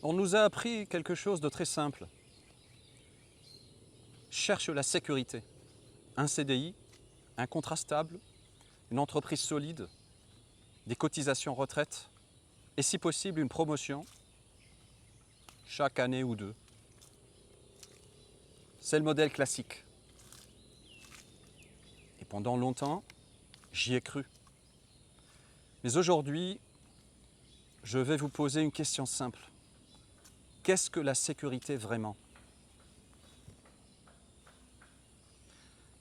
On nous a appris quelque chose de très simple. Cherche la sécurité. Un CDI, un contrat stable, une entreprise solide, des cotisations retraite et si possible une promotion chaque année ou deux. C'est le modèle classique. Et pendant longtemps, j'y ai cru. Mais aujourd'hui, je vais vous poser une question simple. Qu'est-ce que la sécurité vraiment ?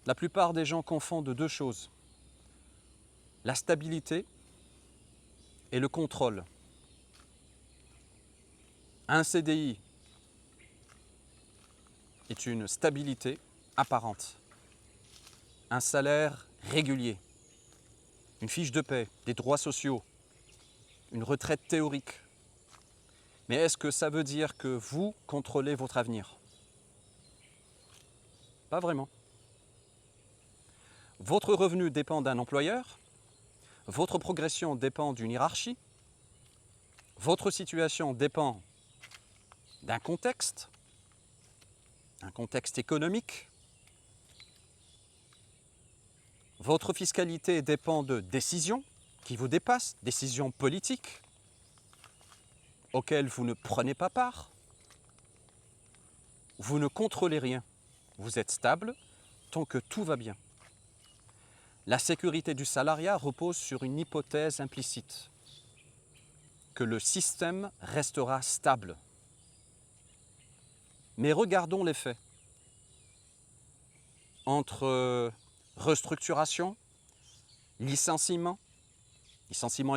La plupart des gens confondent deux choses. La stabilité et le contrôle. Un CDI est une stabilité apparente. Un salaire régulier, une fiche de paie, des droits sociaux, une retraite théorique. Mais est-ce que ça veut dire que vous contrôlez votre avenir ? Pas vraiment. Votre revenu dépend d'un employeur, votre progression dépend d'une hiérarchie, votre situation dépend d'un contexte économique, votre fiscalité dépend de décisions qui vous dépassent, décisions politiques auxquelles vous ne prenez pas part. Vous ne contrôlez rien. Vous êtes stable tant que tout va bien. La sécurité du salariat repose sur une hypothèse implicite, que le système restera stable. Mais regardons les faits. Entre restructuration, licenciement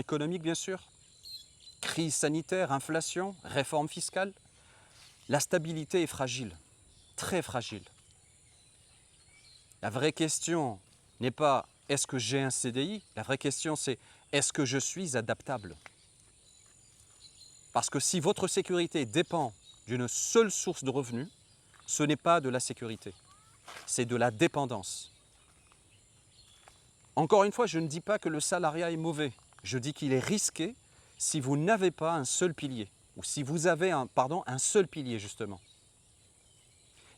économique bien sûr, crise sanitaire, inflation, réforme fiscale, la stabilité est fragile, très fragile. La vraie question n'est pas est-ce que j'ai un CDI, la vraie question c'est est-ce que je suis adaptable ? Parce que si votre sécurité dépend d'une seule source de revenus, ce n'est pas de la sécurité, c'est de la dépendance. Encore une fois, je ne dis pas que le salariat est mauvais, je dis qu'il est risqué si vous n'avez pas un seul pilier, ou si vous avez un seul pilier justement.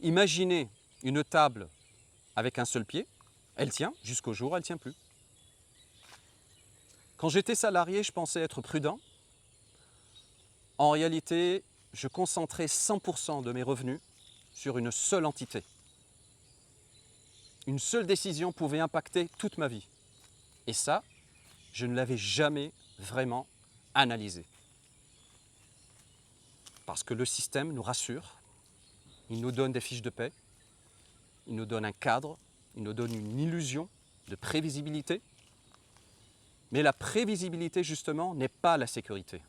Imaginez une table avec un seul pied, elle tient jusqu'au jour où elle ne tient plus. Quand j'étais salarié, je pensais être prudent. En réalité, je concentrais 100% de mes revenus sur une seule entité. Une seule décision pouvait impacter toute ma vie. Et ça, je ne l'avais jamais vraiment analysé. Parce que le système nous rassure, il nous donne des fiches de paie, il nous donne un cadre, il nous donne une illusion de prévisibilité. Mais la prévisibilité, justement, n'est pas la sécurité.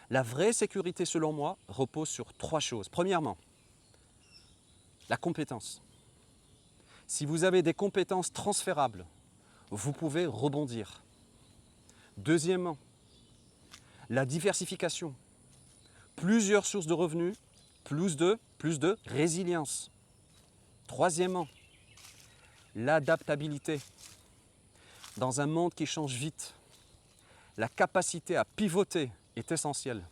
La vraie sécurité, selon moi, repose sur trois choses. Premièrement, la compétence. Si vous avez des compétences transférables, vous pouvez rebondir. Deuxièmement, la diversification. Plusieurs sources de revenus, plus de résilience. Troisièmement, l'adaptabilité. Dans un monde qui change vite, la capacité à pivoter est essentielle.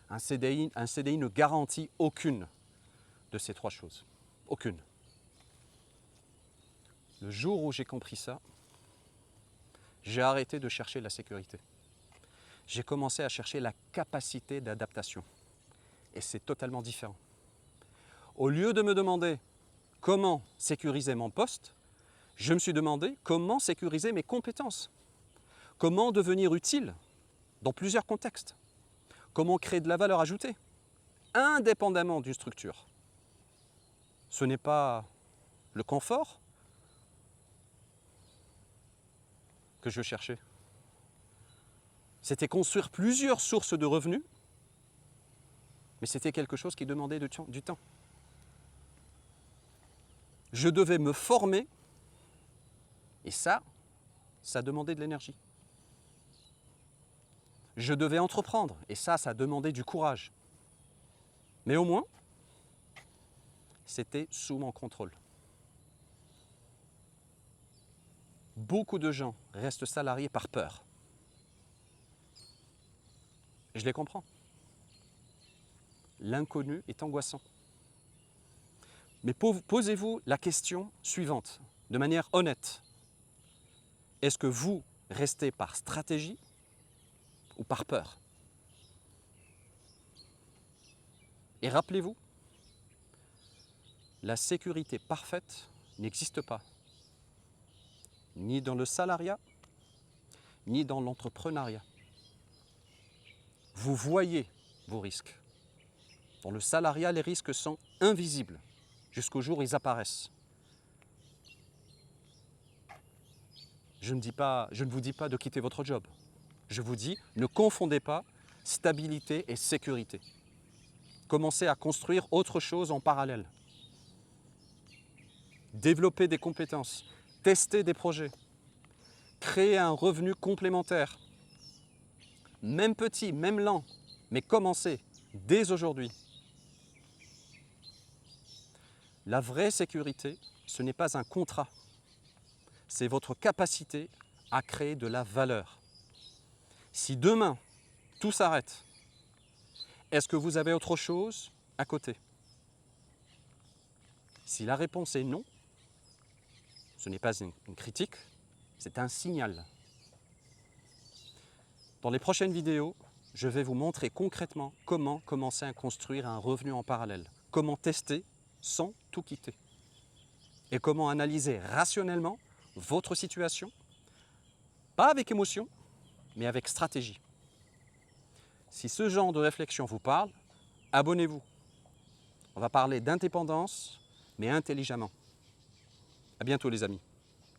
Un CDI ne garantit aucune de ces trois choses. Aucune. Le jour où j'ai compris ça, j'ai arrêté de chercher la sécurité. J'ai commencé à chercher la capacité d'adaptation. Et c'est totalement différent. Au lieu de me demander comment sécuriser mon poste, je me suis demandé comment sécuriser mes compétences. Comment devenir utile dans plusieurs contextes. Comment créer de la valeur ajoutée, indépendamment d'une structure. Ce n'est pas le confort que je cherchais. C'était construire plusieurs sources de revenus, mais c'était quelque chose qui demandait du temps. Je devais me former, et ça demandait de l'énergie. Je devais entreprendre, et ça demandait du courage. Mais au moins, c'était sous mon contrôle. Beaucoup de gens restent salariés par peur. Je les comprends. L'inconnu est angoissant. Mais posez-vous la question suivante, de manière honnête. Est-ce que vous restez par stratégie ou par peur? Et rappelez-vous, la sécurité parfaite n'existe pas, ni dans le salariat, ni dans l'entrepreneuriat. Vous voyez vos risques. Dans le salariat, les risques sont invisibles jusqu'au jour où ils apparaissent. Je ne vous dis pas de quitter votre job. Je vous dis, ne confondez pas stabilité et sécurité. Commencez à construire autre chose en parallèle. Développer des compétences, tester des projets, créer un revenu complémentaire. Même petit, même lent, mais commencez dès aujourd'hui. La vraie sécurité, ce n'est pas un contrat. C'est votre capacité à créer de la valeur. Si demain, tout s'arrête, est-ce que vous avez autre chose à côté? Si la réponse est non, ce n'est pas une critique, c'est un signal. Dans les prochaines vidéos, je vais vous montrer concrètement comment commencer à construire un revenu en parallèle, comment tester sans tout quitter et comment analyser rationnellement votre situation, pas avec émotion, mais avec stratégie. Si ce genre de réflexion vous parle, abonnez-vous. On va parler d'indépendance, mais intelligemment. À bientôt les amis.